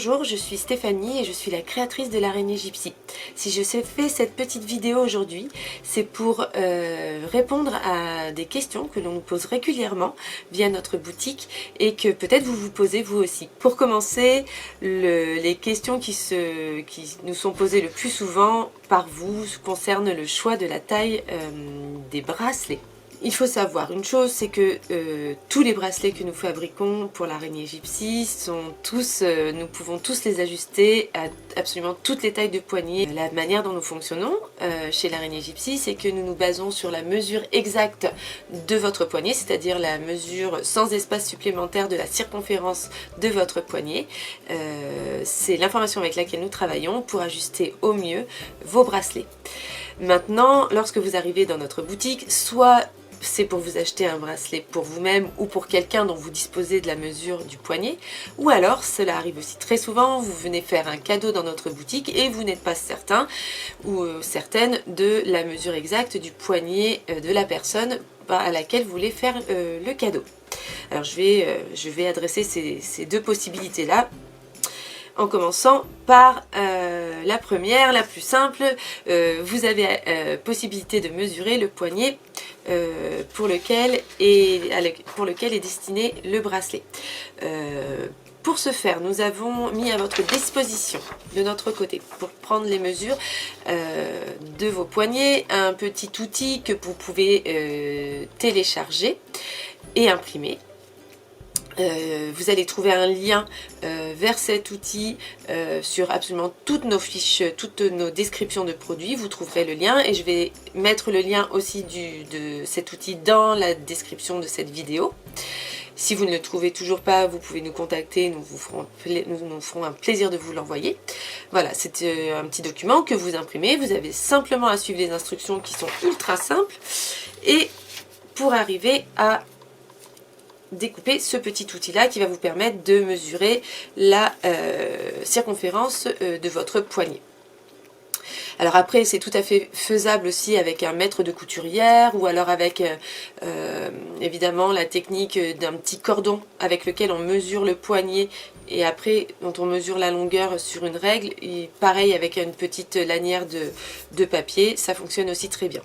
Bonjour, je suis Stéphanie et je suis la créatrice de l'araignée gypsy. Si je fais cette petite vidéo aujourd'hui, c'est pour répondre à des questions que l'on nous pose régulièrement via notre boutique et que peut-être vous vous posez vous aussi. Pour commencer, les questions qui nous sont posées le plus souvent par vous concernent le choix de la taille des bracelets. Il faut savoir une chose, c'est que tous les bracelets que nous fabriquons pour l'araignée gypsy sont tous, nous pouvons tous les ajuster à absolument toutes les tailles de poignet. La manière dont nous fonctionnons chez l'araignée gypsy, c'est que nous nous basons sur la mesure exacte de votre poignet, c'est-à-dire la mesure sans espace supplémentaire de la circonférence de votre poignet. C'est l'information avec laquelle nous travaillons pour ajuster au mieux vos bracelets. Maintenant, lorsque vous arrivez dans notre boutique, soit c'est pour vous acheter un bracelet pour vous-même ou pour quelqu'un dont vous disposez de la mesure du poignet, ou alors, cela arrive aussi très souvent, vous venez faire un cadeau dans notre boutique et vous n'êtes pas certain ou certaine de la mesure exacte du poignet de la personne à laquelle vous voulez faire le cadeau. Alors je vais adresser ces deux possibilités-là, en commençant par la première, la plus simple. Vous avez possibilité de mesurer le poignet pour lequel est destiné le bracelet. Pour ce faire, nous avons mis à votre disposition, de notre côté, pour prendre les mesures de vos poignets, un petit outil que vous pouvez télécharger et imprimer. Vous allez trouver un lien vers cet outil sur absolument toutes nos fiches, toutes nos descriptions de produits. Vous trouverez le lien et je vais mettre le lien aussi de cet outil dans la description de cette vidéo. Si vous ne le trouvez toujours pas, vous pouvez nous contacter, nous nous ferons un plaisir de vous l'envoyer. Voilà, c'est un petit document que vous imprimez. Vous avez simplement à suivre les instructions qui sont ultra simples et pour arriver à découper ce petit outil là qui va vous permettre de mesurer la circonférence de votre poignet. Alors après, c'est tout à fait faisable aussi avec un mètre de couturière ou alors avec évidemment la technique d'un petit cordon avec lequel on mesure le poignet et après dont on mesure la longueur sur une règle. Et pareil avec une petite lanière de papier, ça fonctionne aussi très bien.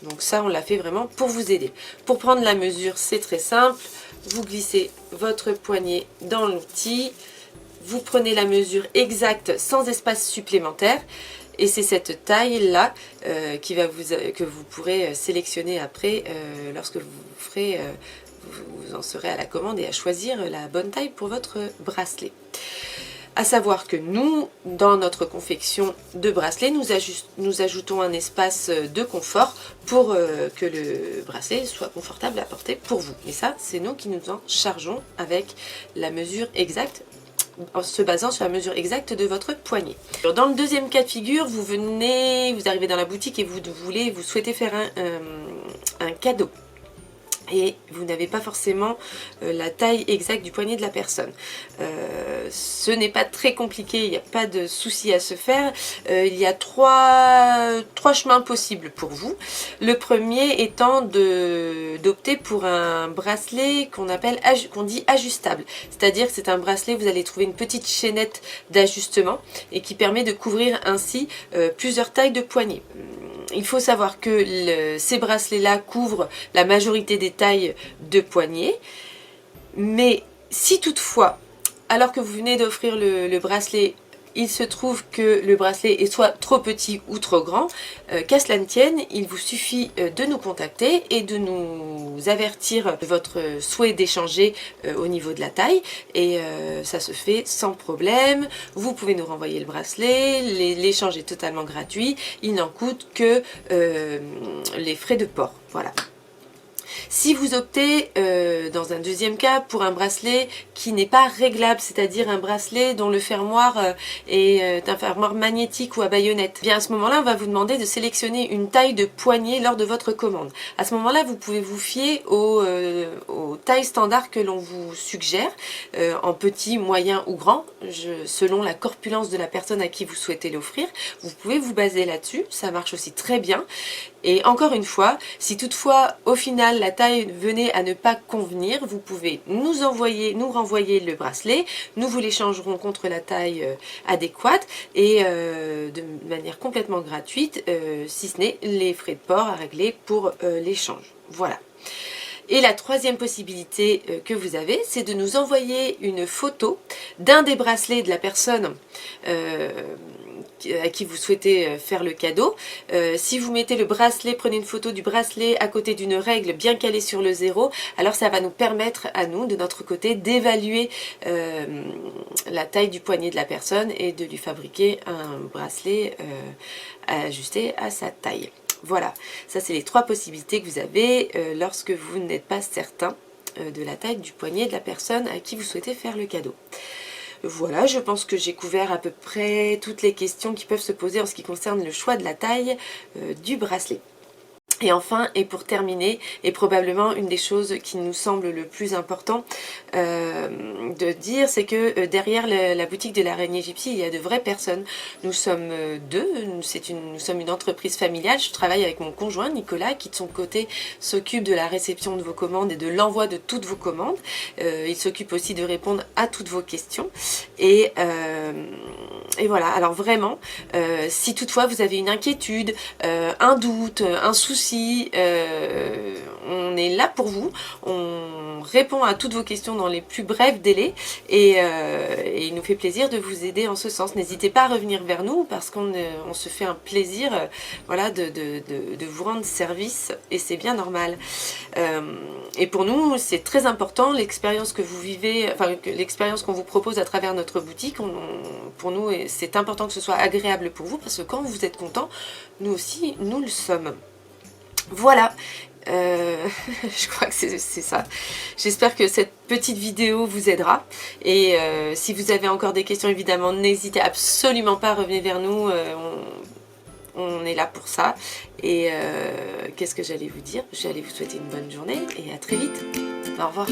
Donc ça, on l'a fait vraiment pour vous aider. Pour prendre la mesure, c'est très simple. Vous glissez votre poignet dans l'outil, vous prenez la mesure exacte sans espace supplémentaire et c'est cette taille là que vous pourrez sélectionner après lorsque vous en serez à la commande et à choisir la bonne taille pour votre bracelet. À savoir que nous, dans notre confection de bracelet, nous ajoutons un espace de confort pour que le bracelet soit confortable à porter pour vous. Et ça, c'est nous qui nous en chargeons avec la mesure exacte, en se basant sur la mesure exacte de votre poignet. Alors, dans le deuxième cas de figure, vous arrivez dans la boutique et vous souhaitez faire un cadeau. Et vous n'avez pas forcément la taille exacte du poignet de la personne. Ce n'est pas très compliqué, il n'y a pas de souci à se faire. Il y a trois chemins possibles pour vous. Le premier étant d'opter pour un bracelet qu'on dit ajustable. C'est-à-dire que c'est un bracelet, vous allez trouver une petite chaînette d'ajustement et qui permet de couvrir ainsi plusieurs tailles de poignet. Il faut savoir que ces bracelets-là couvrent la majorité des tailles de poignet. Mais si toutefois, alors que vous venez d'offrir le bracelet, il se trouve que le bracelet est soit trop petit ou trop grand, qu'à cela ne tienne, il vous suffit de nous contacter et de nous avertir de votre souhait d'échanger au niveau de la taille et ça se fait sans problème. Vous pouvez nous renvoyer le bracelet, l'échange est totalement gratuit, il n'en coûte que les frais de port. Voilà. Si vous optez dans un deuxième cas pour un bracelet qui n'est pas réglable, c'est-à-dire un bracelet dont le fermoir est un fermoir magnétique ou à baïonnette, bien à ce moment-là, on va vous demander de sélectionner une taille de poignet lors de votre commande. À ce moment-là, vous pouvez vous fier aux tailles standards que l'on vous suggère, en petit, moyen ou grand, selon la corpulence de la personne à qui vous souhaitez l'offrir. Vous pouvez vous baser là-dessus, ça marche aussi très bien. Et encore une fois, si toutefois, au final, la taille venait à ne pas convenir, vous pouvez nous renvoyer le bracelet, nous vous l'échangerons contre la taille adéquate et de manière complètement gratuite, si ce n'est les frais de port à régler pour l'échange. Voilà. Et la troisième possibilité que vous avez, c'est de nous envoyer une photo d'un des bracelets de la personne à qui vous souhaitez faire le cadeau. Si vous mettez le bracelet, prenez une photo du bracelet à côté d'une règle bien calée sur le 0, alors ça va nous permettre à nous, de notre côté, d'évaluer la taille du poignet de la personne et de lui fabriquer un bracelet ajusté à sa taille. Voilà, ça c'est les trois possibilités que vous avez lorsque vous n'êtes pas certain de la taille du poignet de la personne à qui vous souhaitez faire le cadeau. Voilà, je pense que j'ai couvert à peu près toutes les questions qui peuvent se poser en ce qui concerne le choix de la taille du bracelet. Et enfin, et pour terminer, et probablement une des choses qui nous semble le plus important de dire, c'est que derrière la boutique de l'araignée gypsy, il y a de vraies personnes. Nous sommes deux, nous sommes une entreprise familiale. Je travaille avec mon conjoint Nicolas, qui de son côté s'occupe de la réception de vos commandes et de l'envoi de toutes vos commandes. Il s'occupe aussi de répondre à toutes vos questions. Et voilà, alors vraiment, si toutefois vous avez une inquiétude, un doute, un souci, on est là pour vous, on répond à toutes vos questions dans les plus brefs délais et il nous fait plaisir de vous aider en ce sens. N'hésitez pas à revenir vers nous parce qu'on se fait un plaisir voilà, de vous rendre service et c'est bien normal. Et pour nous, c'est très important l'expérience que vous vivez, enfin l'expérience qu'on vous propose à travers notre boutique. Pour nous, c'est important que ce soit agréable pour vous parce que quand vous êtes content, nous aussi, nous le sommes. Voilà, je crois que c'est ça. J'espère que cette petite vidéo vous aidera. Et si vous avez encore des questions, évidemment, n'hésitez absolument pas à revenir vers nous. On est là pour ça. Et qu'est-ce que j'allais vous dire? J'allais vous souhaiter une bonne journée et à très vite. Au revoir.